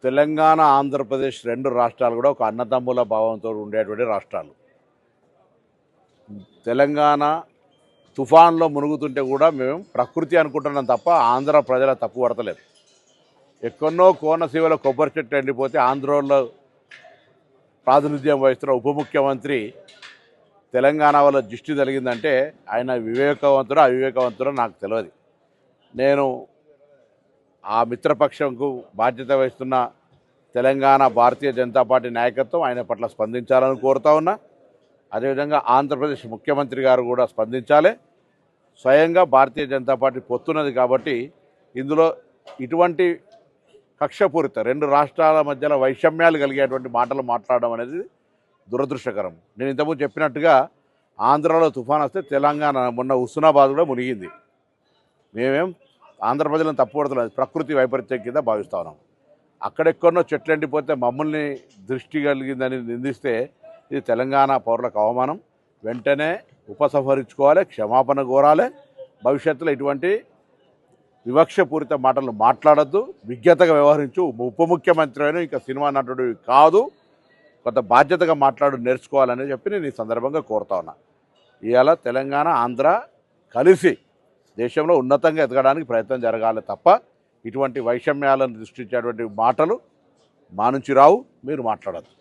తెలంగాణ ఆంధ్రప్రదేశ్ రెండు రాష్ట్రాలు కూడా ఒక అన్నదమ్ముల భావంతో ఉండేటువంటి రాష్ట్రాలు. తెలంగాణ తుఫాన్లో మునుగుతుంటే కూడా మేము ప్రకృతి అనుకుంటున్నాం తప్ప ఆంధ్ర ప్రజల తప్పు పడతలేదు. ఎక్కడో కోనసీమలో కొబ్బరి చెట్టు ఎండిపోతే ఆంధ్రలో ప్రాతినిధ్యం వహిస్తున్న ఉప ముఖ్యమంత్రి తెలంగాణ వల్ల దృష్టి కలిగిందంటే ఆయన వివేకవంతుడు అవివేకవంతుడో నాకు తెలియదు. నేను ఆ మిత్రపక్షంకు బాధ్యత వహిస్తున్న తెలంగాణ భారతీయ జనతా పార్టీ నాయకత్వం ఆయన పట్ల స్పందించాలని కోరుతా ఉన్నా. అదేవిధంగా ఆంధ్రప్రదేశ్ ముఖ్యమంత్రి గారు కూడా స్పందించాలి. స్వయంగా భారతీయ జనతా పార్టీ పొత్తున్నది కాబట్టి ఇందులో ఇటువంటి కక్షపూరిత రెండు రాష్ట్రాల మధ్యలో వైషమ్యాలు కలిగేటువంటి మాటలు మాట్లాడడం అనేది దురదృష్టకరం. నేను ఇంతకుముందు చెప్పినట్టుగా ఆంధ్రాలో తుఫాన్ వస్తే తెలంగాణ మొన్న హుస్నాబాద్ కూడా మునిగింది. మేమేం ఆంధ్ర ప్రజలను తప్పుపడుతున్నది ప్రకృతి వైపరీత్యం కింద భావిస్తా ఉన్నాం. అక్కడెక్కడో చెట్లు ఎండిపోతే మమ్మల్ని దృష్టి కలిగిందని నిందిస్తే ఇది తెలంగాణ పౌరులకు అవమానం. వెంటనే ఉపసంహరించుకోవాలి, క్షమాపణ కోరాలి. భవిష్యత్తులో ఇటువంటి వివక్షపూరిత మాటలు మాట్లాడద్దు, విజ్ఞతగా వ్యవహరించు. ఉప ముఖ్యమంత్రి అయినా ఇంకా సినిమా నటుడు కాదు, కొంత బాధ్యతగా నేర్చుకోవాలని చెప్పి నేను ఈ సందర్భంగా కోరుతా ఉన్నా. ఇవాళ తెలంగాణ ఆంధ్ర కలిసి దేశంలో ఉన్నతంగా ఎదగడానికి ప్రయత్నం జరగాలి తప్ప ఇటువంటి వైషమ్యాలను సృష్టించేటువంటి మాటలు మా నుంచి రావు. మీరు మాట్లాడద్దు.